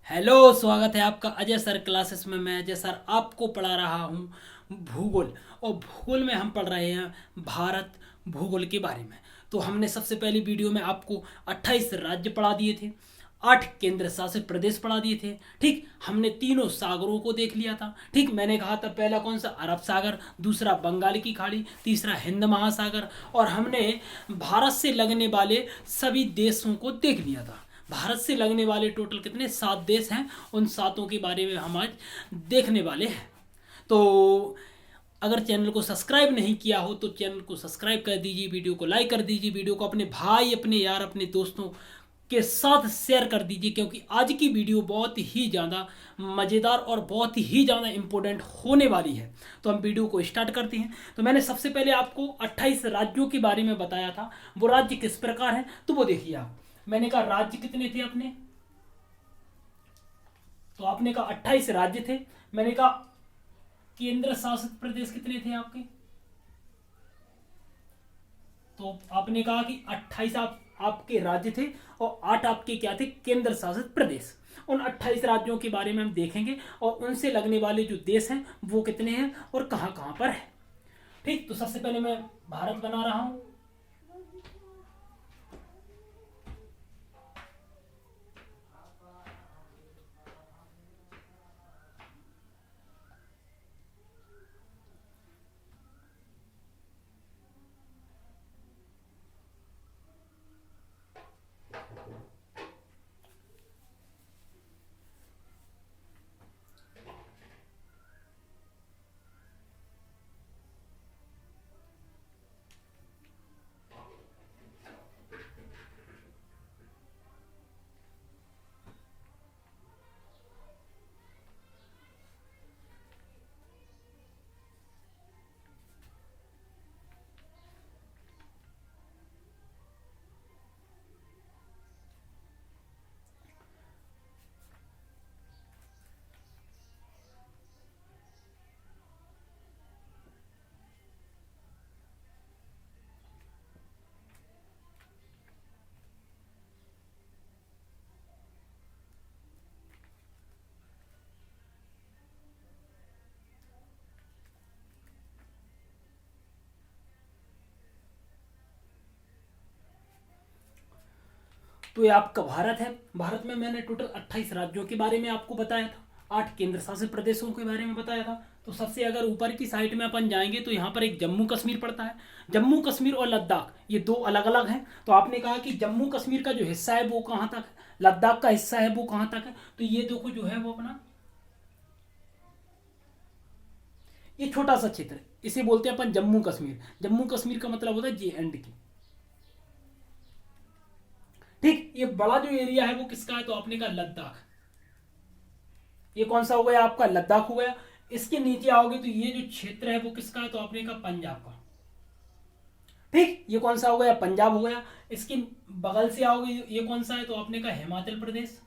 Hello, स्वागत है आपका अजय सर क्लासेस में। मैं अजय सर आपको पढ़ा रहा हूँ भूगोल। और भूगोल में हम पढ़ रहे हैं भारत भूगोल के बारे में। तो हमने सबसे पहली वीडियो में आपको 28 राज्य पढ़ा दिए थे, 8 केंद्र शासित प्रदेश पढ़ा दिए थे। ठीक, हमने तीनों सागरों को देख लिया था। ठीक, मैंने कहा था पहला कौन सा, अरब सागर, दूसरा बंगाल की खाड़ी, तीसरा हिंद महासागर। और हमने भारत से लगने वाले सभी देशों को देख लिया था। भारत से लगने वाले टोटल कितने 7 देश हैं, उन सातों के बारे में हम आज देखने वाले हैं। तो अगर चैनल को सब्सक्राइब नहीं किया हो तो चैनल को सब्सक्राइब कर दीजिए, वीडियो को लाइक कर दीजिए, वीडियो को अपने भाई, अपने यार, अपने दोस्तों के साथ शेयर कर दीजिए, क्योंकि आज की वीडियो बहुत ही ज़्यादा मज़ेदार और बहुत ही ज़्यादा इम्पोर्टेंट होने वाली है। तो हम वीडियो को स्टार्ट करते हैं। तो मैंने सबसे पहले आपको 28 राज्यों के बारे में बताया था, वो राज्य किस प्रकार हैं तो वो देखिए आप। मैंने कहा राज्य कितने थे अपने, तो आपने कहा 28 राज्य थे। मैंने कहा केंद्र शासित प्रदेश कितने थे आपके, तो आपने कहा कि 28 आपके राज्य थे और 8 आपके क्या थे, केंद्र शासित प्रदेश। उन 28 राज्यों के बारे में हम देखेंगे और उनसे लगने वाले जो देश हैं वो कितने हैं और कहां कहां पर है। ठीक, तो सबसे पहले मैं भारत बना रहा हूं। तो ये आपका भारत है। भारत में मैंने टोटल 28 राज्यों के बारे में आपको बताया था, 8 केंद्र शासित प्रदेशों के बारे में बताया था। तो सबसे अगर ऊपर की साइड में अपन जाएंगे तो यहाँ पर एक जम्मू कश्मीर पड़ता है। जम्मू कश्मीर और लद्दाख ये दो अलग अलग हैं। तो आपने कहा कि जम्मू कश्मीर का जो हिस्सा है वो कहाँ तक है, लद्दाख का हिस्सा है वो कहाँ तक है। तो ये देखो जो है वो अपना ये छोटा सा क्षेत्र, इसे बोलते हैं अपन जम्मू कश्मीर। जम्मू कश्मीर का मतलब होता है JND। ठीक, ये बड़ा जो एरिया है वो किसका है, तो आपने कहा लद्दाख। ये कौन सा हो गया आपका, लद्दाख हो गया। इसके नीचे आओगे तो ये जो क्षेत्र है वो किसका है, तो आपने कहा पंजाब का। ठीक, ये कौन सा हो गया, पंजाब हो गया। इसके बगल से आओगे, ये कौन सा है, तो आपने कहा हिमाचल प्रदेश।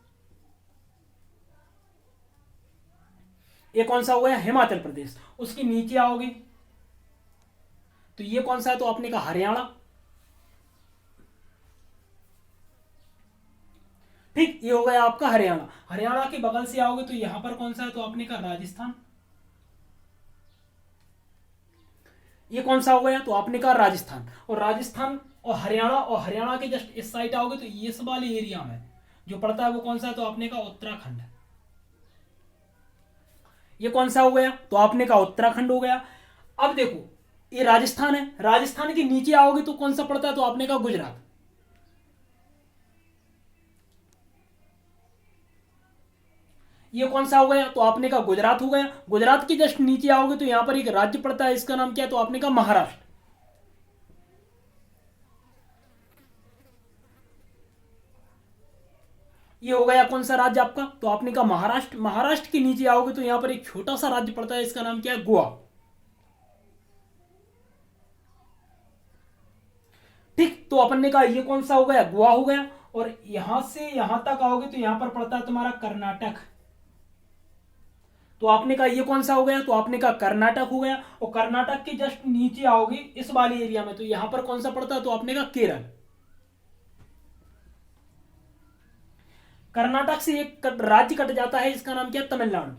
ये कौन सा हो गया, हिमाचल प्रदेश। उसके नीचे आओगे तो ये कौन सा है, तो आपने कहा हरियाणा। ठीक, ये हो गया आपका हरियाणा। हरियाणा के बगल से आओगे तो यहां पर कौन सा है, तो आपने कहा राजस्थान। ये कौन सा हो गया, तो आपने कहा राजस्थान। और राजस्थान और हरियाणा के जस्ट इस साइड आओगे तो ये सब वाले एरिया में जो पड़ता है वो कौन सा है, तो आपने कहा उत्तराखंड। ये कौन सा हो गया, तो आपने कहा उत्तराखंड हो गया। अब देखो ये राजस्थान है, राजस्थान के नीचे आओगे तो कौन सा पड़ता है, तो आपने कहा गुजरात। ये कौन सा हो गया, तो आपने कहा गुजरात हो गया। गुजरात के जस्ट नीचे आओगे तो यहां पर एक राज्य पड़ता है, इसका नाम क्या है, तो आपने कहा महाराष्ट्र। ये हो गया कौन सा राज्य आपका, तो आपने कहा महाराष्ट्र। महाराष्ट्र के नीचे आओगे तो यहां पर एक छोटा सा राज्य पड़ता है, इसका नाम क्या है, गोवा। ठीक, तो अपन ने कहा ये कौन सा हो गया, गोवा हो गया। और यहां से यहां तक आओगे तो यहां पर पड़ता है तुम्हारा कर्नाटक। तो आपने कहा ये कौन सा हो गया, तो आपने कहा कर्नाटक हो गया। और कर्नाटक के जस्ट नीचे आओगे इस वाले एरिया में तो यहां पर कौन सा पड़ता है, तो आपने कहा केरल। कर्नाटक से एक राज्य कट जाता है, इसका नाम क्या है? तमिलनाडु।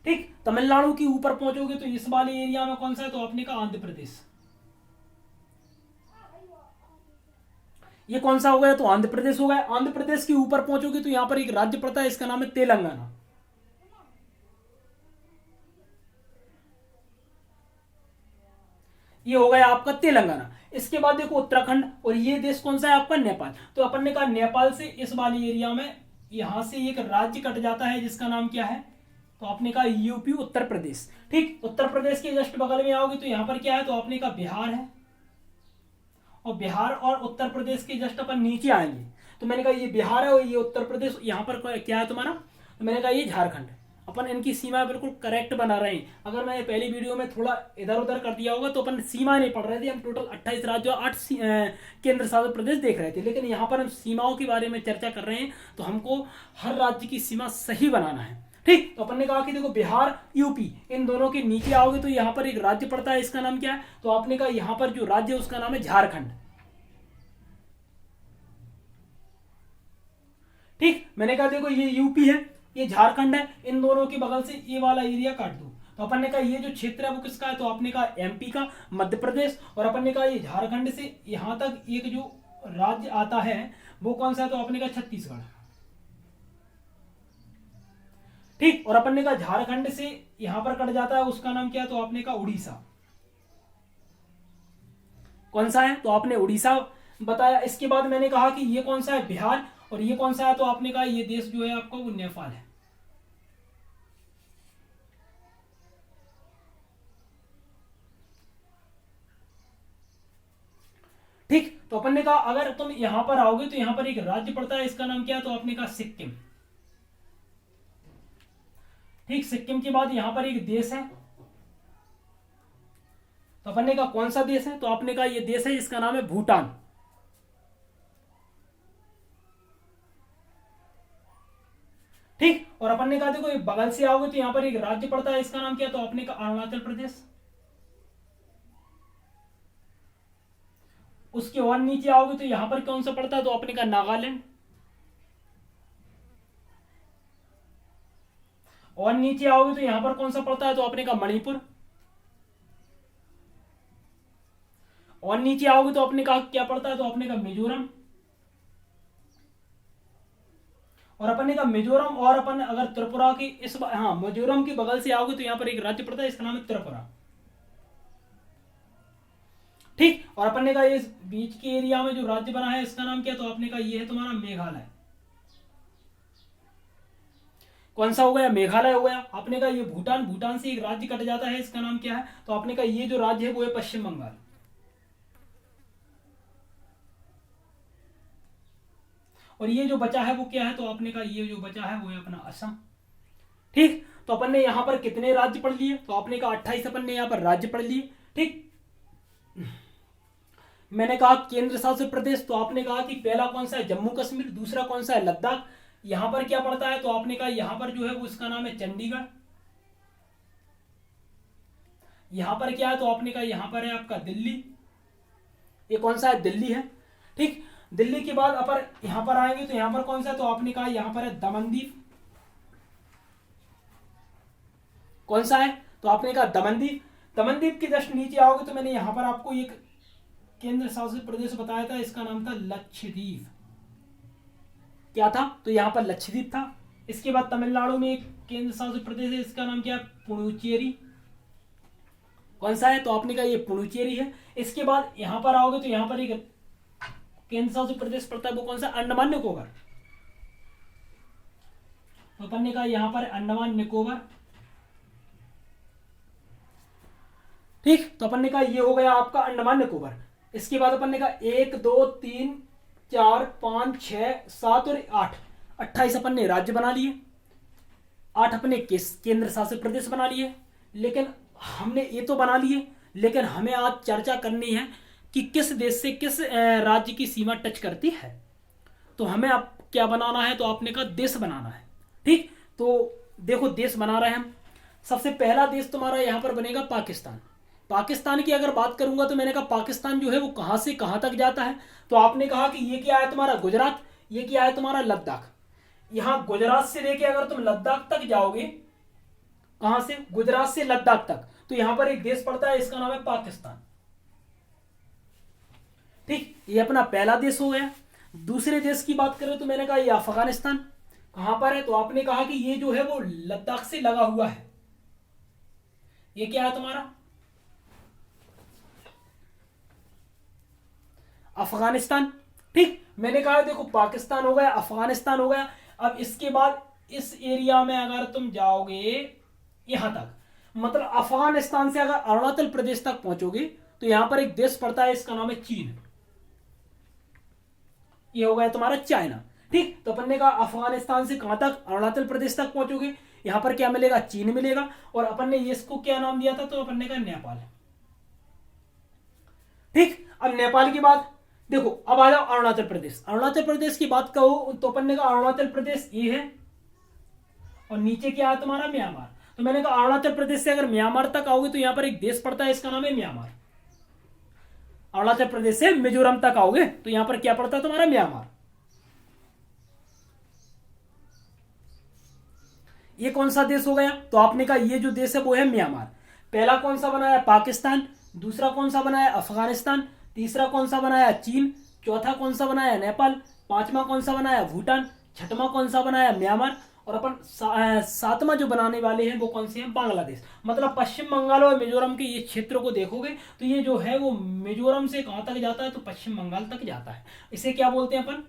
ठीक, तमिलनाडु के ऊपर पहुंचोगे तो इस वाले एरिया में कौन सा है? तो अपने का आंध्र प्रदेश। ये कौन सा हो गया? तो आंध्र प्रदेश हो गया। आंध्र प्रदेश के ऊपर पहुंचोगे तो यहां पर एक राज्य पड़ता है, इसका नाम है तेलंगाना। ये हो गया आपका तेलंगाना। इसके बाद देखो उत्तराखंड, और ये देश कौन सा है आपका? नेपाल। तो अपन ने कहा नेपाल से इस वाली एरिया में यहां से एक राज्य कट जाता है, जिसका नाम क्या है? तो आपने कहा यूपी, उत्तर प्रदेश। ठीक, उत्तर प्रदेश के जस्ट बगल में आओगे तो यहां पर क्या है? तो आपने कहा बिहार है, और बिहार और उत्तर प्रदेश के जस्ट अपन नीचे आएंगे तो मैंने कहा ये बिहार है और ये उत्तर प्रदेश। यहाँ पर क्या है तुम्हारा? तो मैंने कहा ये झारखंड। अपन इनकी सीमा बिल्कुल करेक्ट बना रहे हैं। अगर मैंने पहली वीडियो में थोड़ा इधर उधर कर दिया होगा तो अपन सीमा नहीं पढ़ रहे थे, हम टोटल 28 राज्य और 8 केंद्र शासित प्रदेश देख रहे थे। लेकिन यहाँ पर हम सीमाओं के बारे में चर्चा कर रहे हैं, तो हमको हर राज्य की सीमा सही बनाना है। ठीक, तो अपन ने कहा कि देखो बिहार, यूपी, इन दोनों के नीचे आओगे तो यहाँ पर एक राज्य पड़ता है, इसका नाम क्या है? तो आपने कहा यहाँ पर जो राज्य है उसका नाम है झारखंड। ठीक, मैंने कहा देखो ये यूपी है, ये झारखंड है, इन दोनों के बगल से ये वाला एरिया काट दो। तो अपन ने कहा ये जो क्षेत्र है वो किसका है? तो आपने कहा एमपी का, मध्य प्रदेश। और अपन ने कहा ये झारखंड से यहां तक एक जो राज्य आता है वो कौन सा है? तो आपने कहा छत्तीसगढ़। ठीक, और अपन ने कहा झारखंड से यहां पर कट जाता है, उसका नाम क्या है? तो आपने कहा उड़ीसा। कौन सा है? तो आपने उड़ीसा बताया। इसके बाद मैंने कहा कि ये कौन सा है? बिहार। और ये कौन सा है? तो आपने कहा ये देश जो है आपका वो नेपाल है। ठीक, तो अपन ने कहा अगर तुम यहां पर आओगे तो यहां पर एक राज्य पड़ता है, इसका नाम क्या है? तो आपने कहा सिक्किम। ठीक, सिक्किम के बाद यहां पर एक देश है, तो अपन ने कहा कौन सा देश है? तो आपने कहा ये देश है, इसका नाम है भूटान। ठीक, और अपन ने कहा देखो ये बगल से आओगे तो यहां पर एक राज्य पड़ता है, इसका नाम क्या है? तो आपने कहा अरुणाचल प्रदेश। उसके और नीचे आओगे तो यहां पर कौन सा पड़ता है? तो आपने कहा नागालैंड। और नीचे आओगे तो यहां पर कौन सा पड़ता है? तो आपने कहा मणिपुर। और नीचे आओगे तो आपने कहा क्या पड़ता है? तो आपने कहा मिजोरम। और अपन ने कहा मिजोरम, और अपन अगर त्रिपुरा की हाँ मिजोरम के बगल से आओगे तो यहां पर एक राज्य पड़ता है, इसका नाम है त्रिपुरा। ठीक, और अपन ने कहा इस बीच के एरिया में जो राज्य बना है इसका नाम क्या? तो आपने कहा ये है तुम्हारा मेघालय। कौन सा हो गया? मेघालय हो गया। आपने कहा ये भूटान, भूटान से एक राज्य कट जाता है, इसका नाम क्या है? तो आपने कहा ये जो राज्य है वो है पश्चिम बंगाल। और ये जो बचा है वो क्या है? तो आपने कहा ये जो बचा है वो है अपना असम। ठीक, तो अपन ने यहां पर कितने राज्य पढ़ लिए? तो आपने कहा 28 अपन ने यहां पर राज्य पढ़ लिए। ठीक, मैंने कहा केंद्र शासित प्रदेश, तो आपने कहा कि पहला कौन सा है? जम्मू कश्मीर। दूसरा कौन सा है? लद्दाख। यहां पर क्या पड़ता है? तो आपने कहा यहां पर जो है वो इसका नाम है चंडीगढ़। यहां पर क्या है? तो आपने कहा यहां पर है आपका दिल्ली। ये कौन सा है? दिल्ली है। ठीक, दिल्ली के बाद अपन यहां पर आएंगे तो यहां पर कौन सा है? तो आपने कहा यहां पर है दमनदीप। कौन सा है? तो आपने कहा दमनदीप। दमनदीप के जस्ट नीचे आओगे तो मैंने यहां पर आपको एक केंद्र शासित प्रदेश बताया था, इसका नाम था लक्षद्वीप। क्या था? तो यहां पर लक्षद्वीप था। इसके बाद तमिलनाडु में एक केंद्र शासित प्रदेश है, इसका नाम क्या है? पुडुचेरी। कौन सा है? तो आपने कहा ये पुडुचेरी है। इसके बाद यहां पर आओगे तो यहां पर एक केंद्र शासित प्रदेश पड़ता है, वो कौन सा? अंडमान निकोबार। तो अपन ने कहा यहां पर अंडमान निकोबार। ठीक, तो अपन ने कहा ये हो गया आपका अंडमान निकोबार। इसके बाद अपन ने कहा 1 2 3 4 5 6 7 और 8, 28 अपन ने राज्य बना लिए, 8 अपने केंद्र शासित प्रदेश बना लिए। लेकिन हमने ये तो बना लिए, लेकिन हमें आज चर्चा करनी है कि किस देश से किस राज्य की सीमा टच करती है। तो हमें अब क्या बनाना है? तो आपने कहा देश बनाना है। ठीक, तो देखो देश बना रहे हैं हम। सबसे पहला देश तुम्हारा यहां पर बनेगा पाकिस्तान। पाकिस्तान की अगर बात करूंगा तो मैंने कहा पाकिस्तान जो है वो कहां से कहां तक जाता है, तो आपने कहा कि ये क्या है तुम्हारा गुजरात, ये क्या है तुम्हारा लद्दाख। यहां गुजरात से लेके अगर तुम लद्दाख तक जाओगे, कहां से, गुजरात से लद्दाख तक, तो यहां पर एक देश पड़ता है, इसका नाम है पाकिस्तान। ठीक, ये अपना पहला देश हो गया। दूसरे देश की बात करें तो मैंने कहा ये अफगानिस्तान कहां पर है, तो आपने कहा कि ये जो है वो लद्दाख से लगा हुआ है। ये क्या है तुम्हारा अफगानिस्तान। ठीक, मैंने कहा देखो पाकिस्तान हो गया, अफगानिस्तान हो गया। अब इसके बाद इस एरिया में अगर तुम जाओगे यहां तक, मतलब अफगानिस्तान से अगर अरुणाचल प्रदेश तक पहुंचोगे तो यहां पर एक देश पड़ता है, इसका नाम है चीन। ये हो गया तुम्हारा चाइना। ठीक, तो अपन ने कहा अफगानिस्तान से कहां तक, अरुणाचल प्रदेश तक पहुंचोगे, यहां पर क्या मिलेगा, चीन मिलेगा। और अपन ने इसको क्या नाम दिया था, तो अपन ने कहा नेपाल। ठीक, अब नेपाल की बात देखो, अब आ जाओ अरुणाचल प्रदेश। अरुणाचल प्रदेश की बात कहो तो अपन ने कहा अरुणाचल प्रदेश ये है, और नीचे क्या है तुम्हारा म्यांमार। तो मैंने कहा अरुणाचल प्रदेश से अगर म्यांमार तक आओगे तो यहां पर एक देश पड़ता है, इसका नाम है म्यांमार। अरुणाचल प्रदेश से मिजोरम तक आओगे तो यहां पर क्या पड़ता है तुम्हारा म्यांमार। ये कौन सा देश हो गया, तो आपने कहा ये जो देश है वो है म्यांमार। पहला कौन सा बनाया, पाकिस्तान। दूसरा कौन सा बनाया, अफगानिस्तान। तीसरा कौन सा बनाया, चीन। चौथा कौन सा बनाया, नेपाल। पांचवा कौन सा बनाया, भूटान। छठवां कौन सा बनाया, म्यांमार। और अपन सातवां जो बनाने वाले हैं वो कौन से हैं, बांग्लादेश। मतलब पश्चिम बंगाल और मिजोरम के ये क्षेत्र को देखोगे तो ये जो है वो मिजोरम से कहां तक जाता है, तो पश्चिम बंगाल तक जाता है। इसे क्या बोलते हैं अपन,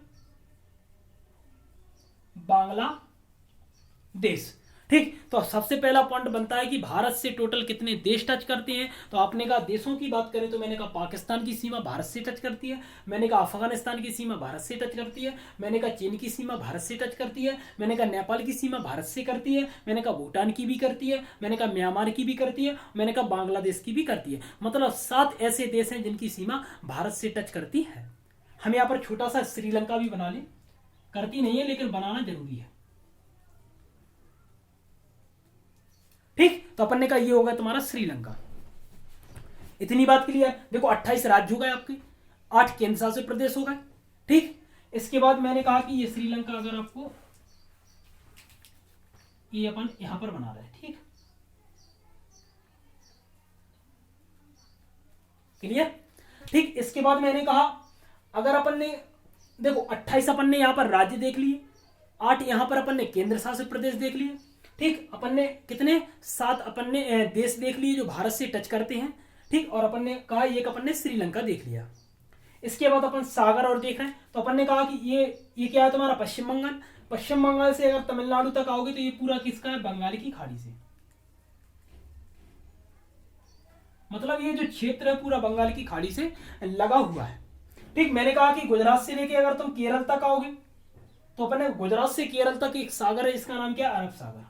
बांग्लादेश। ठीक, तो सबसे पहला पॉइंट बनता है कि भारत से टोटल कितने देश टच करते हैं, तो आपने कहा देशों की बात करें तो मैंने कहा पाकिस्तान की सीमा भारत से टच करती है, मैंने कहा अफगानिस्तान की सीमा भारत से टच करती है, मैंने कहा चीन की सीमा भारत से टच करती है, मैंने कहा नेपाल की सीमा भारत से करती है, मैंने कहा भूटान की भी करती है, मैंने कहा म्यांमार की भी करती है, मैंने कहा बांग्लादेश की भी करती है। मतलब 7 ऐसे देश हैं जिनकी सीमा भारत से टच करती है। हम यहाँ पर छोटा सा श्रीलंका भी बना लें, करती नहीं है लेकिन बनाना जरूरी है। ठीक, तो अपन ने कहा ये होगा तुम्हारा श्रीलंका। इतनी बात क्लियर। देखो 28 राज्य हो गए आपके, 8 केंद्र शासित प्रदेश हो गए। ठीक, इसके बाद मैंने कहा कि ये श्रीलंका अगर आपको ये अपन यहां पर बना रहे हैं। ठीक, क्लियर। ठीक, इसके बाद मैंने कहा अगर अपन ने देखो 28 अपन ने यहां पर राज्य देख लिए, 8 यहां पर अपन ने केंद्र शासित प्रदेश देख लिए। ठीक, अपन ने कितने 7 अपन ने देश देख लिए जो भारत से टच करते हैं। ठीक, और अपन ने कहा एक अपन ने श्रीलंका देख लिया। इसके बाद अपन सागर और देख रहे हैं, तो अपन ने कहा कि ये क्या है तुम्हारा पश्चिम बंगाल। पश्चिम बंगाल से अगर तमिलनाडु तक आओगे तो ये पूरा किसका है, बंगाल की खाड़ी से। मतलब ये जो क्षेत्र है पूरा बंगाल की खाड़ी से लगा हुआ है। ठीक, मैंने कहा कि गुजरात से लेके अगर तुम केरल तक आओगे तो अपन ने गुजरात से केरल तक एक सागर है, इसका नाम क्या है, अरब सागर।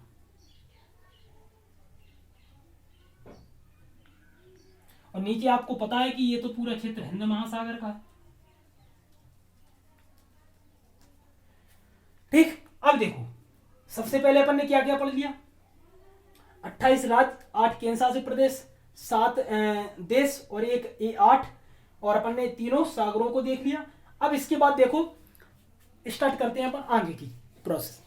और नीचे आपको पता है कि ये तो पूरा क्षेत्र हिंद महासागर का है। ठीक, अब देखो सबसे पहले अपन ने क्या क्या पढ़ लिया, 28 राज्य, 8 केंद्र शासित प्रदेश, 7 देश और एक 8, और अपन ने तीनों सागरों को देख लिया। अब इसके बाद देखो स्टार्ट करते हैं अपन आगे की प्रोसेस।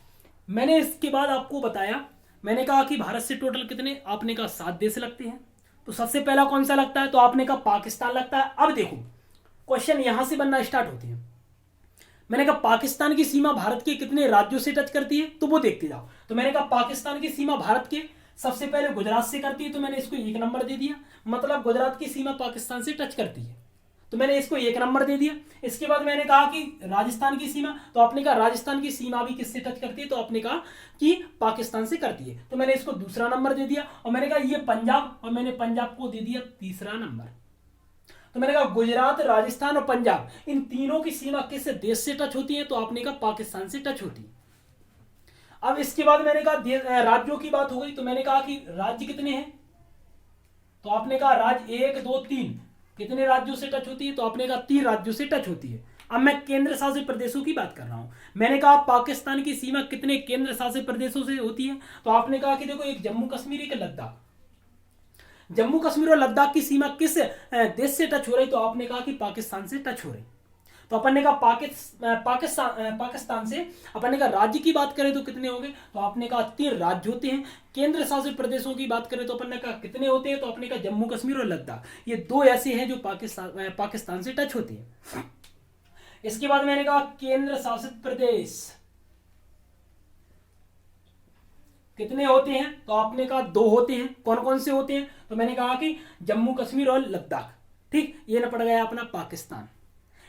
मैंने इसके बाद आपको बताया, मैंने कहा कि भारत से टोटल कितने, आपने कहा 7 देश लगते हैं। तो सबसे पहला कौन सा लगता है, तो आपने कहा पाकिस्तान लगता है। अब देखो क्वेश्चन यहां से बनना स्टार्ट होते हैं। मैंने कहा पाकिस्तान की सीमा भारत के कितने राज्यों से टच करती है, तो वो देखते जाओ। तो मैंने कहा पाकिस्तान की सीमा भारत के सबसे पहले गुजरात से करती है, तो मैंने इसको 1 नंबर दे दिया। मतलब गुजरात की सीमा पाकिस्तान से टच करती है, तो मैंने इसको 1 नंबर दे दिया। इसके बाद मैंने कहा कि राजस्थान की सीमा, तो आपने कहा राजस्थान की सीमा भी किससे टच करती है, तो आपने कहा कि पाकिस्तान से करती है, तो मैंने इसको दूसरा नंबर दे दिया। और मैंने कहा ये पंजाब, और मैंने पंजाब को दे दिया तीसरा नंबर। तो मैंने कहा गुजरात, राजस्थान और पंजाब, इन तीनों की सीमा किस देश से टच होती है, तो आपने कहा पाकिस्तान से टच होती है। अब इसके बाद मैंने कहा राज्यों की बात हो गई, तो मैंने कहा कि राज्य कितने हैं, तो आपने कहा राज्य 1 2 3 कितने राज्यों से टच होती है, तो आपने कहा 3 राज्यों से टच होती है। अब मैं केंद्र शासित प्रदेशों की बात कर रहा हूं। मैंने कहा पाकिस्तान की सीमा कितने केंद्र शासित प्रदेशों से होती है, तो आपने कहा कि देखो एक जम्मू कश्मीर, एक लद्दाख। जम्मू कश्मीर और लद्दाख की सीमा किस देश से टच हो रही, तो आपने कहा कि पाकिस्तान से टच हो रही। तो अपन ने कहा पाकिस्तान से अपन ने कहा राज्य की बात करें तो कितने होंगे, तो आपने कहा 3 राज्य होते हैं। केंद्र शासित प्रदेशों की बात करें तो अपन ने कहा कितने होते हैं, तो आपने कहा जम्मू कश्मीर और लद्दाख, ये 2 ऐसे हैं जो पाकिस्तान से टच होते हैं। इसके बाद मैंने कहा केंद्र शासित प्रदेश कितने होते हैं, तो आपने कहा 2 होते हैं। कौन कौन से होते हैं, तो मैंने कहा कि जम्मू कश्मीर और लद्दाख। ठीक, ये ना पड़ गया अपना पाकिस्तान।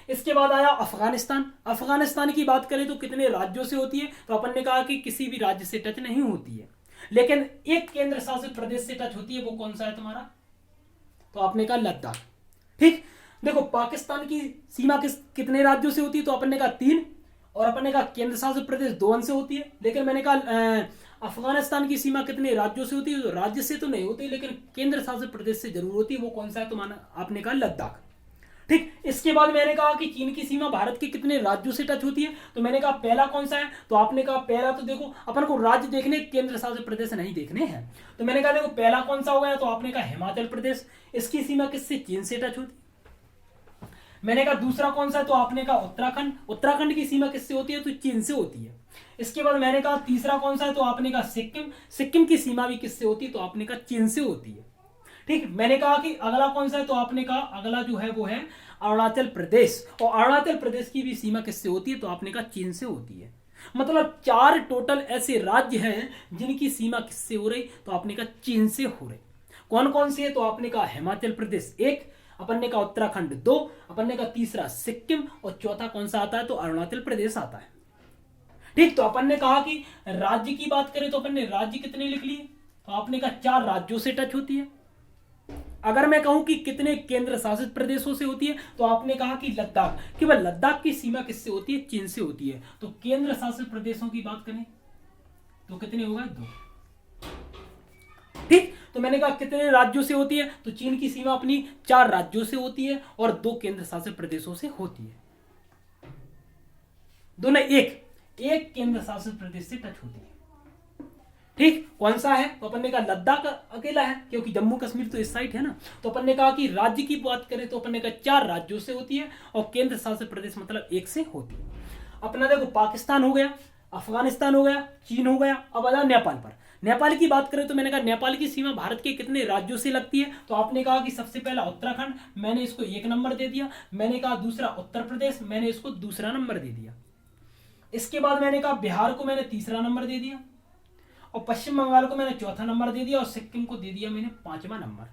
इसके बाद आया अफगानिस्तान। अफगानिस्तान की बात करें तो कितने राज्यों से होती है, तो अपन ने कहा कि किसी भी राज्य से टच नहीं होती है, लेकिन एक केंद्र शासित प्रदेश से टच होती है। वो कौन सा है तुम्हारा, तो आपने कहा लद्दाख। ठीक, देखो पाकिस्तान की सीमा कितने राज्यों से होती है, तो अपन ने कहा 3, और अपन ने कहा केंद्र शासित प्रदेश 2 से होती है। लेकिन मैंने कहा अफगानिस्तान की सीमा कितने राज्यों से होती है, तो राज्य से तो नहीं होती, लेकिन केंद्र शासित प्रदेश से जरूर होती है। वो कौन सा है, तुम्हारा आपने कहा लद्दाख। ठीक, इसके बाद मैंने कहा कि चीन की सीमा भारत के कितने राज्यों से टच होती है, तो मैंने कहा पहला कौन सा है, तो आपने कहा पहला, तो देखो अपन को राज्य देखने, केंद्र शासित प्रदेश नहीं देखने हैं। तो मैंने कहा देखो पहला कौन सा हो गया, तो आपने कहा हिमाचल प्रदेश। इसकी सीमा किससे, चीन से टच होती है। मैंने कहा दूसरा कौन सा है, तो आपने कहा उत्तराखंड। उत्तराखंड की सीमा किससे होती है, तो चीन से होती है। इसके बाद मैंने कहा तीसरा कौन सा है, तो आपने कहा सिक्किम। सिक्किम की सीमा भी किससे होती है, तो आपने कहा चीन से होती है। ठीक, मैंने कहा कि अगला कौन सा है, तो आपने कहा अगला जो है वो है अरुणाचल प्रदेश, और अरुणाचल प्रदेश की भी सीमा किससे होती है, तो आपने कहा चीन से होती है। मतलब 4 टोटल ऐसे राज्य हैं जिनकी सीमा किससे हो रही, तो आपने कहा चीन से हो रही। कौन कौन से है, तो आपने कहा हिमाचल प्रदेश 1, अपन ने कहा उत्तराखंड 2, अपन ने कहा तीसरा सिक्किम, और चौथा कौन सा आता है, तो अरुणाचल प्रदेश आता है। ठीक, तो अपन ने कहा कि राज्य की बात करें तो अपन ने राज्य कितने लिख लिए, तो आपने कहा 4 राज्यों से टच होती है। अगर मैं कहूं कि कितने केंद्र शासित प्रदेशों से होती है, तो आपने कहा कि लद्दाख। केवल लद्दाख की सीमा किससे होती है, चीन से होती है। तो केंद्र शासित प्रदेशों की बात करें तो कितने होगा, 2। ठीक, तो मैंने कहा कितने राज्यों से होती है, तो चीन की सीमा अपनी 4 राज्यों से होती है और 2 केंद्र शासित प्रदेशों से होती है। दोनों एक केंद्र शासित प्रदेश से टच होती है। ठीक, कौन सा है, तो अपन ने कहा लद्दाख अकेला है, क्योंकि जम्मू कश्मीर तो इस साइड है ना। तो अपन ने कहा कि राज्य की बात करें तो अपन ने कहा 4 राज्यों से होती है, और केंद्र शासित प्रदेश मतलब 1 से होती है। अपना देखो पाकिस्तान हो गया, अफगानिस्तान हो गया, चीन हो गया। अब आ जाओ नेपाल पर। नेपाल की बात करें तो मैंने कहा नेपाल की सीमा भारत के कितने राज्यों से लगती है, तो आपने कहा कि सबसे पहला उत्तराखंड, मैंने इसको 1 नंबर दे दिया। मैंने कहा दूसरा उत्तर प्रदेश, मैंने इसको दूसरा नंबर दे दिया। इसके बाद मैंने कहा बिहार को मैंने तीसरा नंबर दे दिया, और पश्चिम बंगाल को मैंने चौथा नंबर दे दिया, और सिक्किम को दे दिया मैंने 5वां नंबर।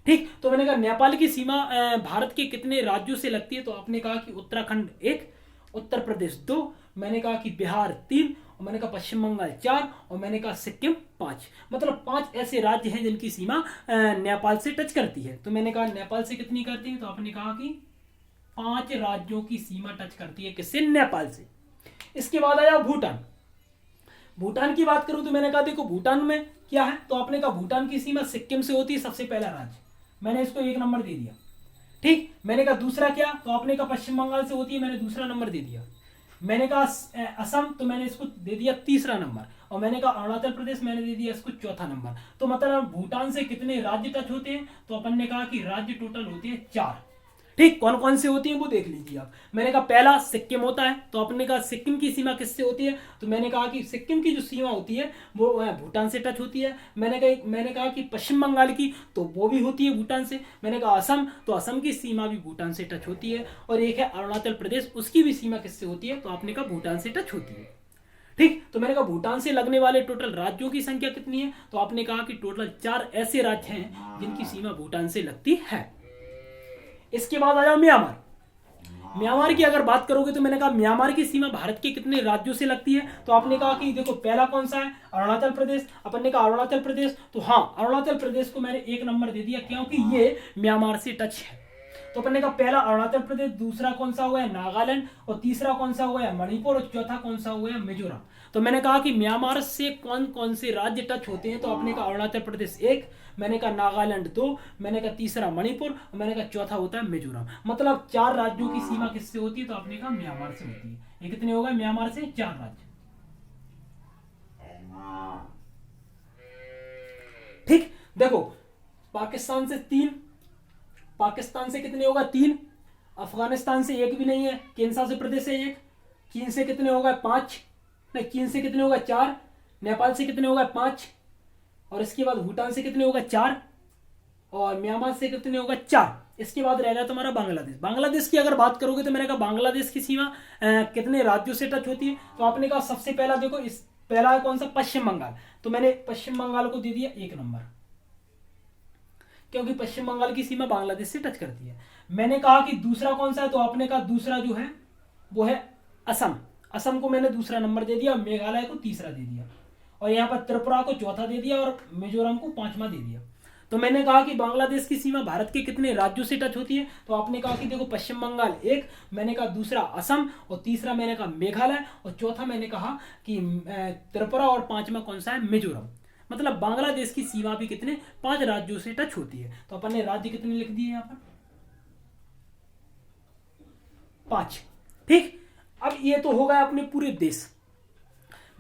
ठीक, तो मैंने कहा नेपाल की सीमा भारत के कितने राज्यों से लगती है, तो आपने कहा कि उत्तराखंड 1, उत्तर प्रदेश 2, मैंने कहा कि बिहार 3, और मैंने कहा पश्चिम बंगाल 4, और मैंने कहा सिक्किम 5। मतलब 5 ऐसे राज्य हैं जिनकी सीमा नेपाल से टच करती है। तो मैंने कहा नेपाल से कितनी करती है, तो आपने कहा कि 5 राज्यों की सीमा टच करती है, किससे, नेपाल से। इसके बाद आया भूटान। भूटान की बात करूं तो मैंने कहा देखो भूटान में क्या है, तो आपने कहा भूटान की सीमा सिक्किम से होती है, सबसे पहला राज्य, मैंने इसको 1 नंबर दे दिया। ठीक, मैंने कहा दूसरा क्या, तो आपने कहा पश्चिम बंगाल से होती है, मैंने दूसरा नंबर दे दिया। मैंने कहा असम, तो मैंने इसको दे दिया तीसरा नंबर, और मैंने कहा अरुणाचल प्रदेश, मैंने दे दिया इसको चौथा नंबर। तो मतलब भूटान से कितने राज्य टच होते हैं, तो अपन ने कहा कि राज्य टोटल होते हैं 4। ठीक, कौन कौन से होती है वो देख लीजिए आप। मैंने कहा पहला सिक्किम होता है, तो आपने कहा सिक्किम की सीमा किससे होती है, तो मैंने कहा कि सिक्किम की जो सीमा होती है वो भूटान से टच होती है। मैंने कहा कि पश्चिम बंगाल की, तो वो भी होती है भूटान से। मैंने कहा असम, तो असम की सीमा भी भूटान से टच होती है। और एक है अरुणाचल प्रदेश, उसकी भी सीमा किससे होती है, तो आपने कहा भूटान से टच होती है। ठीक, तो मैंने कहा भूटान से लगने वाले टोटल राज्यों की संख्या कितनी है, तो आपने कहा कि टोटल 4 ऐसे राज्य हैं जिनकी सीमा भूटान से लगती है। इसके बाद आया म्यांमार। म्यांमार की अगर बात करोगे तो मैंने कहा म्यांमार की सीमा भारत के कितने राज्यों से लगती है, तो आपने कहा कि देखो पहला कौन सा है, अरुणाचल प्रदेश। अपन ने कहा अरुणाचल प्रदेश, तो हाँ अरुणाचल प्रदेश को मैंने 1 नंबर दे दिया, क्योंकि ये म्यांमार से टच है। तो अपन ने कहा पहला अरुणाचल प्रदेश, दूसरा कौन सा हुआ है नागालैंड, और तीसरा कौन सा हुआ है मणिपुर, और चौथा कौन सा हुआ है मिजोरम। तो मैंने कहा कि म्यांमार से कौन कौन से राज्य टच होते हैं, तो आपने कहा अरुणाचल प्रदेश 1, मैंने कहा नागालैंड 2, मैंने कहा तीसरा मणिपुर, और मैंने कहा चौथा होता है मिजोरम। मतलब 4 राज्यों की सीमा किससे होती है, तो आपने कहा म्यांमार से होती है। ये कितने होगा, म्यांमार से 4 राज्य। ठीक, देखो पाकिस्तान से 3, पाकिस्तान से कितने होगा 3, अफगानिस्तान से 1 भी नहीं है, केन्सा से प्रदेश से 1, चीन से कितने होगा 5, नहीं चीन से कितने होगा 4, नेपाल से कितने होगा 5, और इसके बाद भूटान से कितने होगा 4, और म्यांमार से कितने होगा 4। इसके बाद रहेगा तुम्हारा बांग्लादेश। बांग्लादेश की अगर बात करोगे तो मैंने कहा बांग्लादेश की सीमा कितने राज्यों से टच होती है, तो आपने कहा सबसे पहला देखो, इस पहला कौन सा, पश्चिम बंगाल, तो मैंने पश्चिम बंगाल को दे दिया 1 नंबर, क्योंकि पश्चिम बंगाल की सीमा बांग्लादेश से टच करती है। मैंने कहा कि दूसरा कौन सा है, तो आपने कहा दूसरा जो है वो है असम, असम को मैंने दूसरा नंबर दे दिया, मेघालय को तीसरा दे दिया, और यहाँ पर त्रिपुरा को चौथा दे दिया, और मिजोरम को 5वां दे दिया। तो मैंने कहा कि बांग्लादेश की सीमा भारत के कितने राज्यों से टच होती है, तो आपने कहा कि देखो पश्चिम बंगाल 1, मैंने कहा दूसरा असम, और तीसरा मैंने कहा मेघालय, और चौथा मैंने कहा कि त्रिपुरा, और 5वां कौन सा है, मिजोरम। मतलब बांग्लादेश की सीमा भी कितने 5 राज्यों से टच होती है। तो अपन ने राज्य कितने लिख दिए यहाँ पर 5। ठीक, अब ये तो हो गया अपने पूरे देश।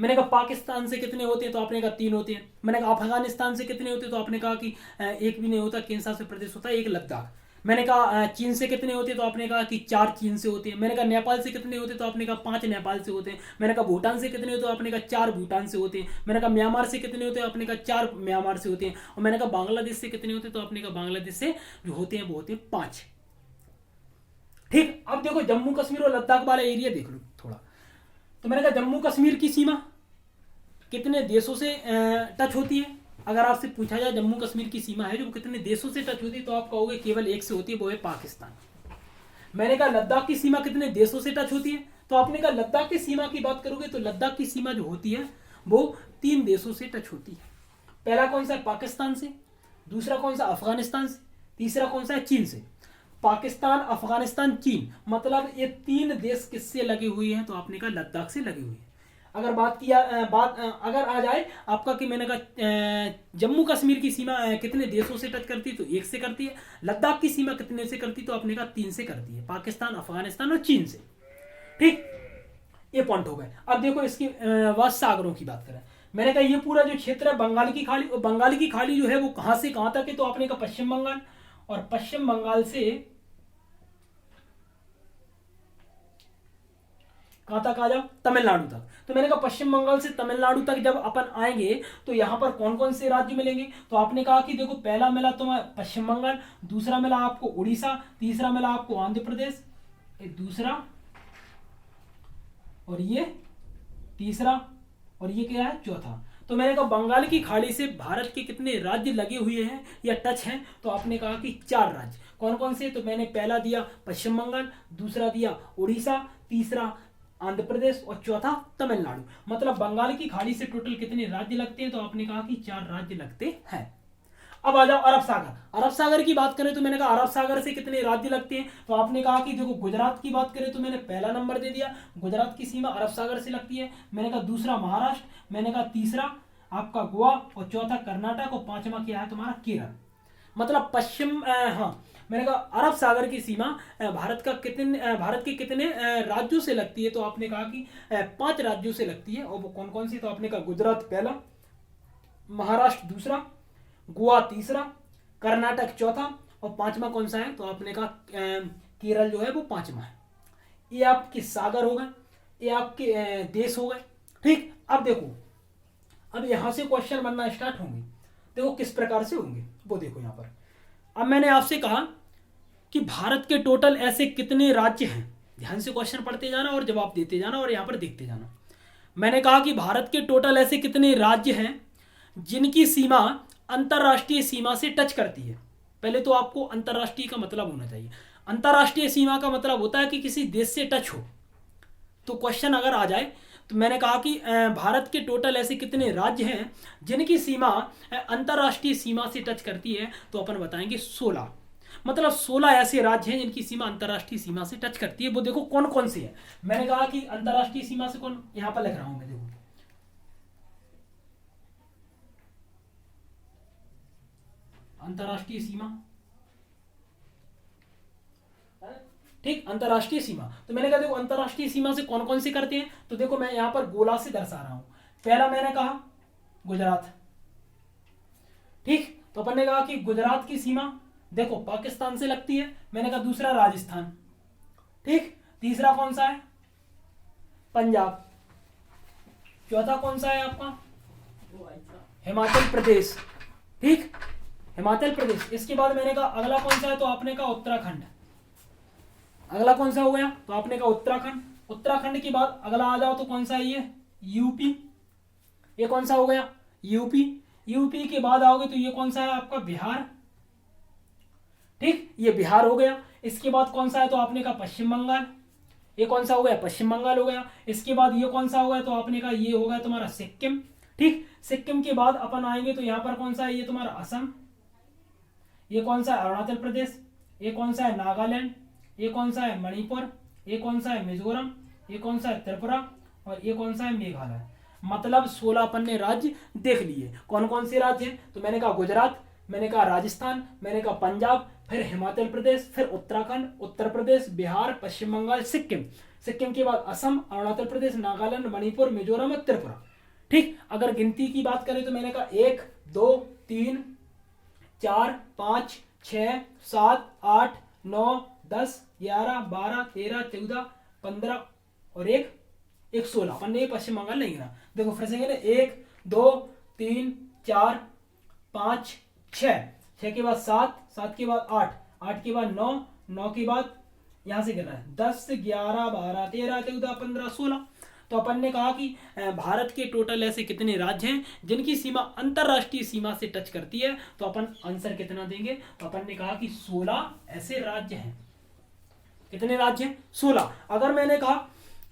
मैंने कहा पाकिस्तान से कितने होते हैं, तो आपने कहा 3 होते हैं। मैंने कहा अफगानिस्तान से कितने होते हैं, तो आपने कहा कि 1 भी नहीं होता, केन्सा से प्रदेश होता है, 1 लद्दाख। मैंने कहा चीन से कितने होते हैं, तो आपने कहा कि 4 चीन से होते हैं। मैंने कहा नेपाल से कितने होते हैं, तो आपने कहा 5 नेपाल से होते हैं। मैंने कहा भूटान से कितने होते हैं, तो आपने कहा 4 भूटान से होते हैं। मैंने कहा म्यांमार से कितने होते हैं, आपने कहा 4 म्यांमार से होते हैं। और मैंने कहा बांग्लादेश से कितने होते हैं, तो आपने कहा बांग्लादेश से जो होते हैं वो होते हैं 5। ठीक, अब देखो जम्मू कश्मीर और लद्दाख वाला एरिया देख लो थोड़ा। तो मैंने कहा जम्मू कश्मीर की सीमा कितने देशों से टच होती है। अगर आपसे पूछा जाए जम्मू कश्मीर की सीमा है जो कितने देशों से टच होती है, तो आप कहोगे केवल 1 से होती है, वो है पाकिस्तान। मैंने कहा लद्दाख की सीमा कितने देशों से टच होती है, तो आपने कहा लद्दाख की सीमा की बात करोगे तो लद्दाख की सीमा जो होती है वो 3 देशों से टच होती है। पहला कौन सा है, पाकिस्तान से, दूसरा कौन सा अफगानिस्तान से, तीसरा कौन सा है, चीन से। पाकिस्तान, अफगानिस्तान, चीन, मतलब ये 3 देश किससे लगे हुए हैं, तो आपने कहा लद्दाख से लगे हुए हैं। अगर अगर आ जाए आपका कि मैंने कहा जम्मू कश्मीर की सीमा कितने देशों से टच करती है, तो 1 से करती है। लद्दाख की सीमा कितने से करती है, तो आपने कहा 3 से करती है, पाकिस्तान, अफगानिस्तान और चीन से। ठीक, ये पॉइंट हो गए। अब देखो इसकी वास्ट सागरों की बात करें। मैंने कहा ये पूरा जो क्षेत्र है बंगाल की खाड़ी, और बंगाल की खाड़ी जो है वो कहां से कहां तक है, तो आपने कहा पश्चिम बंगाल, और पश्चिम बंगाल से कहां तक आ जाओ, तमिलनाडु तक। तो मैंने कहा पश्चिम बंगाल से तमिलनाडु तक जब अपन आएंगे तो यहां पर कौन कौन से राज्य मिलेंगे, तो आपने कहा कि देखो पहला मिला तुम्हारा पश्चिम बंगाल, दूसरा मिला आपको उड़ीसा, तीसरा मिला आपको आंध्र प्रदेश, दूसरा, और ये तीसरा, और ये क्या है चौथा। तो मैंने कहा बंगाल की खाड़ी से भारत के कितने राज्य लगे हुए हैं या टच हैं, तो आपने कहा कि 4 राज्य। कौन कौन से, तो मैंने पहला दिया पश्चिम बंगाल, दूसरा दिया उड़ीसा, तीसरा आंध्र प्रदेश, और चौथा तमिलनाडु। मतलब बंगाल की खाड़ी से टोटल कितने राज्य लगते हैं, तो आपने कहा कि 4 राज्य लगते हैं। अब आ जाओ अरब सागर। अरब सागर की बात करें तो मैंने कहा अरब सागर से कितने राज्य लगते हैं, तो आपने कहा कि देखो गुजरात की बात करें तो मैंने पहला नंबर दे दिया, गुजरात की सीमा अरब सागर से लगती है। मैंने कहा दूसरा महाराष्ट्र, मैंने कहा तीसरा आपका गोवा, और चौथा कर्नाटक, और 5वां क्या है तुम्हारा केरल। मतलब पश्चिम मैंने कहा अरब सागर की सीमा भारत के कितने राज्यों से लगती है, तो आपने कहा कि 5 राज्यों से लगती है। और वो कौन कौन सी, तो आपने कहा गुजरात पहला, महाराष्ट्र दूसरा, गोवा तीसरा, कर्नाटक चौथा, और 5वां कौन सा है, तो आपने कहा केरल जो है वो 5वां है। ये आपके सागर हो गए, ये आपके देश हो गए। ठीक, अब देखो अब यहां से क्वेश्चन बनना स्टार्ट होंगे। देखो किस प्रकार से होंगे वो देखो यहां पर। अब मैंने आपसे कहा कि भारत के टोटल ऐसे कितने राज्य हैं, ध्यान से क्वेश्चन पढ़ते जाना और जवाब देते जाना और यहां पर देखते जाना। मैंने कहा कि भारत के टोटल ऐसे कितने राज्य हैं जिनकी सीमा अंतरराष्ट्रीय सीमा से टच करती है। पहले तो आपको अंतरराष्ट्रीय का मतलब होना चाहिए। अंतरराष्ट्रीय सीमा का मतलब होता है कि किसी देश से टच हो। तो क्वेश्चन अगर आ जाए तो मैंने कहा कि भारत के टोटल ऐसे कितने राज्य हैं जिनकी सीमा अंतरराष्ट्रीय सीमा से टच करती है, तो अपन बताएंगे 16। मतलब 16 ऐसे राज्य हैं जिनकी सीमा अंतरराष्ट्रीय सीमा से टच करती है। वो देखो कौन कौन से हैं। मैंने कहा कि अंतरराष्ट्रीय सीमा से कौन, यहां पर लिख रहा हूं मैं, देखो अंतरराष्ट्रीय सीमा, ठीक, अंतरराष्ट्रीय सीमा। तो मैंने कहा देखो अंतरराष्ट्रीय सीमा से कौन कौन से करते हैं, तो देखो मैं यहां पर गोला से दर्शा रहा हूं। पहला मैंने कहा गुजरात, ठीक, तो अपन ने कहा कि गुजरात की सीमा देखो पाकिस्तान से लगती है, मैंने कहा दूसरा राजस्थान, ठीक। तीसरा कौन सा है? पंजाब। चौथा कौन सा है आपका? हिमाचल प्रदेश, ठीक, हिमाचल प्रदेश। इसके बाद मैंने कहा अगला कौन सा है, तो आपने कहा उत्तराखंड। अगला कौन सा हो गया, तो आपने कहा उत्तराखंड। उत्तराखंड के बाद अगला आ जाओ तो कौन सा है ये? यूपी। ये कौन सा हो गया? यूपी। यूपी के बाद आओगे तो ये कौन सा है आपका? बिहार, ठीक, ये बिहार हो गया। इसके बाद कौन सा है, तो आपने कहा पश्चिम बंगाल। ये कौन सा हो गया? पश्चिम बंगाल हो गया। इसके बाद ये कौन सा हो गया, तो आपने कहा ये हो गया तुम्हारा सिक्किम, ठीक। सिक्किम के बाद अपन आएंगे तो यहाँ पर कौन सा है, ये तुम्हारा असम। ये कौन सा है? अरुणाचल प्रदेश। ये कौन सा है? नागालैंड। ये कौन सा है? मणिपुर। ये कौन सा है? मिजोरम। ये कौन सा है? त्रिपुरा। और ये कौन सा है? मेघालय। मतलब 16 अपन ने राज्य देख लिए। कौन कौन से राज्य हैं? तो मैंने कहा गुजरात, मैंने कहा राजस्थान, मैंने कहा पंजाब, फिर हिमाचल प्रदेश, फिर उत्तराखंड, उत्तर प्रदेश, बिहार, पश्चिम बंगाल, सिक्किम। सिक्किम के बाद असम, अरुणाचल प्रदेश, नागालैंड, मणिपुर, मिजोरम और त्रिपुरा, ठीक। अगर गिनती की बात करें तो मैंने कहा 1 2 3 4 5 6 7 8 9 10 11 12 13 14 15 और एक 16। अपन ने पश्चिम बंगाल नहीं गिना। देखो फिर से 1 2 3 4 5 6, 6 के बाद 7, 7 के बाद 8, 8 के बाद 9, 9 के बाद यहां से गिना है 10 11 12 13 14 15 16। तो अपन ने कहा कि भारत के टोटल ऐसे कितने राज्य हैं जिनकी सीमा अंतरराष्ट्रीय सीमा से टच करती है, तो अपन आंसर कितना देंगे, तो अपन ने कहा कि 16 ऐसे राज्य हैं। कितने राज्य हैं? 16। अगर मैंने कहा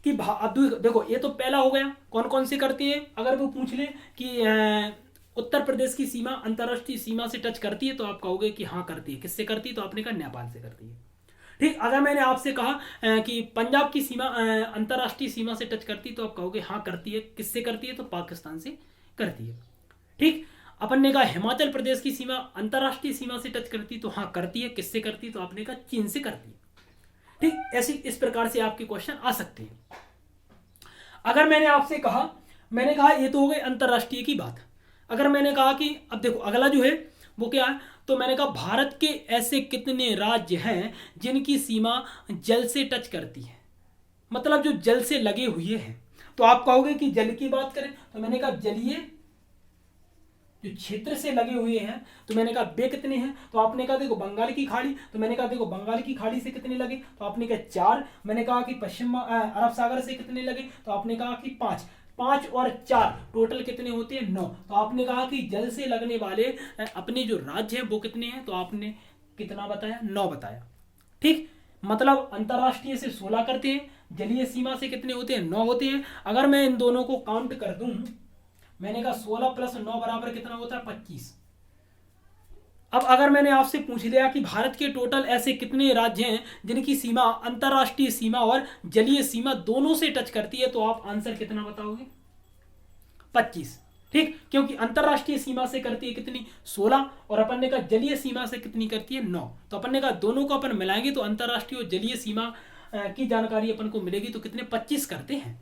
कि देखो ये तो पहला हो गया, कौन कौन से करती है। अगर वो पूछ ले कि उत्तर प्रदेश की सीमा अंतरराष्ट्रीय सीमा से टच करती है, तो आप कहोगे कि हाँ करती है। किससे करती है? तो आपने कहा नेपाल से करती है, ठीक। अगर मैंने आपसे कहा कि पंजाब की सीमा अंतरराष्ट्रीय सीमा से टच करती है, तो आप कहोगे हाँ करती है। किससे करती है? तो पाकिस्तान से करती है, ठीक। अपन ने कहा हिमाचल प्रदेश की सीमा अंतरराष्ट्रीय सीमा से टच करती है, तो हाँ करती है। किससे करती है? तो आपने कहा चीन से करती है, ठीक। ऐसी इस प्रकार से आपके क्वेश्चन आ सकते हैं। अगर मैंने आपसे कहा, मैंने कहा ये तो हो गई अंतरराष्ट्रीय की बात। अगर मैंने कहा कि अब देखो अगला जो है वो क्या है, तो मैंने कहा भारत के ऐसे कितने राज्य हैं जिनकी सीमा जल से टच करती है, मतलब जो जल से लगे हुए हैं। तो आप कहोगे कि जल की बात करें, तो मैंने कहा जलीय जो क्षेत्र से लगे हुए हैं, तो मैंने कहा वे कितने हैं। तो आपने कहा देखो बंगाल की खाड़ी, तो मैंने कहा देखो बंगाल की खाड़ी से कितने लगे, तो आपने कहा 4। मैंने कहा कि पश्चिम अरब सागर से कितने लगे, तो आपने कहा कि 5। 5 और 4 टोटल कितने होते हैं? 9। तो आपने कहा कि जल से लगने वाले अपने जो राज्य हैं वो कितने हैं, तो आपने कितना बताया? 9 बताया, ठीक। मतलब अंतरराष्ट्रीय से 16 करते हैं, जलीय सीमा से कितने होते हैं? 9 होते हैं। अगर मैं इन दोनों को काउंट कर दूं, मैंने कहा 16 + 9 बराबर कितना होता है? 25। अब अगर मैंने आपसे पूछ लिया कि भारत के टोटल ऐसे कितने राज्य हैं जिनकी सीमा अंतरराष्ट्रीय सीमा और जलीय सीमा दोनों से टच करती है, तो आप आंसर कितना बताओगे? 25, ठीक। क्योंकि अंतरराष्ट्रीय सीमा से करती है कितनी? 16। और अपन ने कहा जलीय सीमा से कितनी करती है? 9। तो अपन ने कहा दोनों को अपन मिलाएंगे तो अंतरराष्ट्रीय और जलीय सीमा की जानकारी अपन को मिलेगी। तो कितने? 25 करते हैं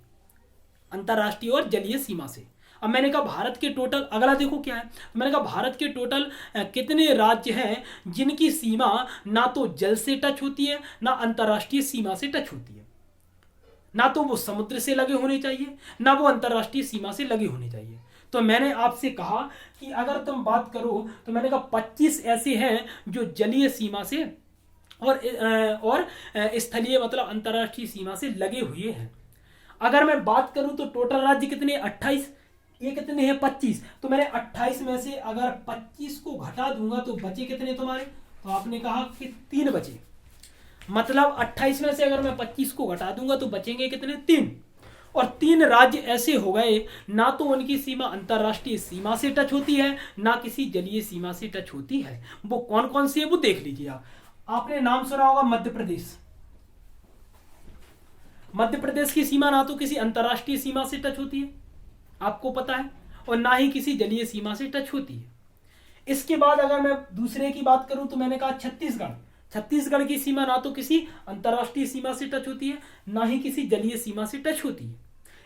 अंतरराष्ट्रीय और जलीय सीमा से। अब मैंने कहा भारत के टोटल, अगला देखो क्या है, मैंने कहा भारत के टोटल कितने राज्य हैं जिनकी सीमा ना तो जल से टच होती है ना अंतरराष्ट्रीय सीमा से टच होती है। ना तो वो समुद्र से लगे होने चाहिए ना वो अंतरराष्ट्रीय सीमा से लगे होने चाहिए। तो मैंने आपसे कहा कि अगर तुम बात करो तो मैंने कहा 25 ऐसे हैं जो जलीय सीमा से और स्थलीय मतलब अंतरराष्ट्रीय सीमा से लगे हुए हैं। अगर मैं बात करूं तो टोटल राज्य कितने? 28। ये कितने हैं? 25। तो मैंने 28 में से अगर 25 को घटा दूंगा तो बचे कितने तुम्हारे? तो आपने कहा कि 3 बचे। मतलब 28 में से अगर मैं 25 को घटा दूंगा तो बचेंगे कितने? 3। और 3 राज्य ऐसे हो गए ना तो उनकी सीमा अंतरराष्ट्रीय सीमा से टच होती है ना किसी जलीय सीमा से टच होती है। वो कौन कौन से है वो देख लीजिए आप। आपने नाम सुना होगा मध्य प्रदेश। मध्य प्रदेश की सीमा ना तो किसी अंतरराष्ट्रीय सीमा से टच होती है, आपको पता है, और ना ही किसी जलीय सीमा से टच होती है। इसके बाद अगर मैं दूसरे की बात करूं तो मैंने कहा छत्तीसगढ़। छत्तीसगढ़ की सीमा ना तो किसी अंतरराष्ट्रीय सीमा से टच होती है ना ही किसी जलीय सीमा से टच होती है।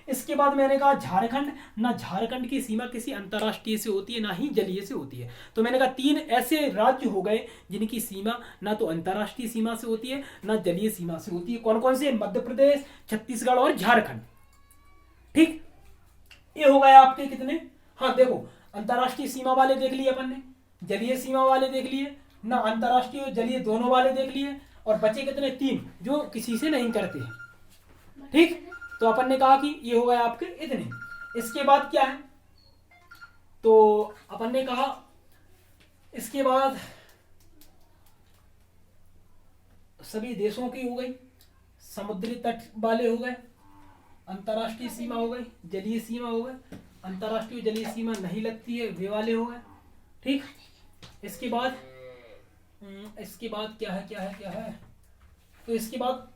इसके बाद मैंने कहा झारखंड, ना झारखंड की सीमा किसी अंतर्राष्ट्रीय से होती है ना ही जलीय से होती है। तो मैंने कहा 3 ऐसे राज्य हो गए जिनकी सीमा ना तो अंतर्राष्ट्रीय सीमा से होती है ना जलीय सीमा से होती है। कौन कौन से? मध्य प्रदेश, छत्तीसगढ़ और झारखंड। ठीक, ये हो गए आपके कितने? हाँ देखो, अंतर्राष्ट्रीय सीमा वाले देख लिए अपन ने, जलीय सीमा वाले देख लिए ना, अंतर्राष्ट्रीय और जलीय दोनों वाले देख लिए, और बचे कितने? 3 जो किसी से नहीं करते हैं। ठीक, तो अपन ने कहा कि ये हो गए आपके इतने। इसके बाद क्या है? तो अपन ने कहा इसके बाद सभी देशों की हो गई, समुद्री तट वाले हो गए, अंतर्राष्ट्रीय सीमा हो गई, जलीय सीमा हो गए, अंतर्राष्ट्रीय जलीय सीमा नहीं लगती है वे वाले हो गए। ठीक, इसके बाद क्या है? तो इसके बाद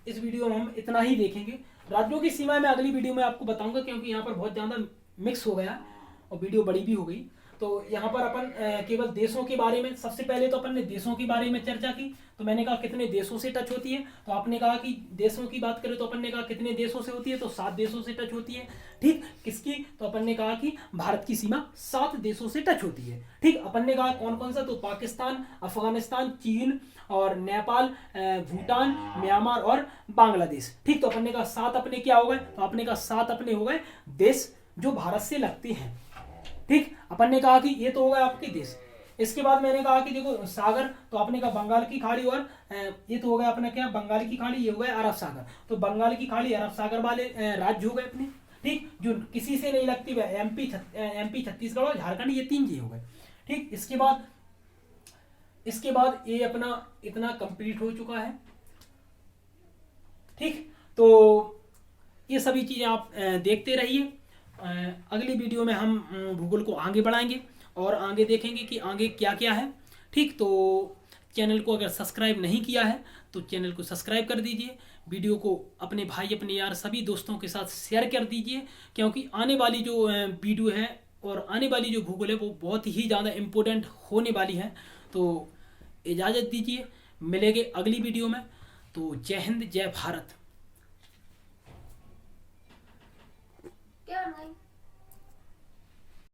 इस वीडियो में हम इतना ही देखेंगे। राज्यों की सीमा मैं अगली वीडियो में आपको बताऊंगा, क्योंकि यहाँ पर बहुत ज़्यादा मिक्स हो गया और वीडियो बड़ी भी हो गई। तो यहाँ पर अपन केवल देशों के बारे में, सबसे पहले तो अपन ने देशों के बारे में चर्चा की। तो मैंने कहा कितने देशों से टच होती है, तो आपने कहा कि देशों की बात करें तो अपन ने कहा कितने देशों से होती है, तो 7 देशों से टच होती है। ठीक, किसकी? तो अपन ने कहा कि भारत की सीमा 7 देशों से टच होती है। ठीक, अपन ने कहा कौन कौन सा? तो पाकिस्तान, अफगानिस्तान, चीन और नेपाल, भूटान, म्यांमार और बांग्लादेश। ठीक, तो अपन ने कहा 7 अपने क्या हो गए? तो आपने कहा 7 अपने हो गए देश जो भारत से लगते हैं। ठीक, अपन ने कहा कि ये तो हो गए आपके देश। इसके बाद मैंने कहा कि देखो सागर, तो आपने कहा बंगाल की खाड़ी, और ये तो हो गया अपना क्या? बंगाल की खाड़ी, ये हो गए अरब सागर। तो बंगाल की खाड़ी, अरब सागर वाले राज्य हो गए अपने। ठीक, जो किसी से नहीं लगती वह एमपी, छत्तीसगढ़ और झारखंड, ये 3 जी हो गए। ठीक, इसके बाद ये अपना इतना कंप्लीट हो चुका है। ठीक, तो ये सभी चीज़ें आप देखते रहिए। अगली वीडियो में हम भूगोल को आगे बढ़ाएंगे और आगे देखेंगे कि आगे क्या क्या है। ठीक, तो चैनल को अगर सब्सक्राइब नहीं किया है तो चैनल को सब्सक्राइब कर दीजिए, वीडियो को अपने भाई, अपने यार, सभी दोस्तों के साथ शेयर कर दीजिए, क्योंकि आने वाली जो वीडियो है और आने वाली जो भूगोल है वो बहुत ही ज़्यादा इम्पोर्टेंट होने वाली है। तो इजाज़त दीजिए, मिलेंगे अगली वीडियो में। तो जय हिंद, जय भारत। क्या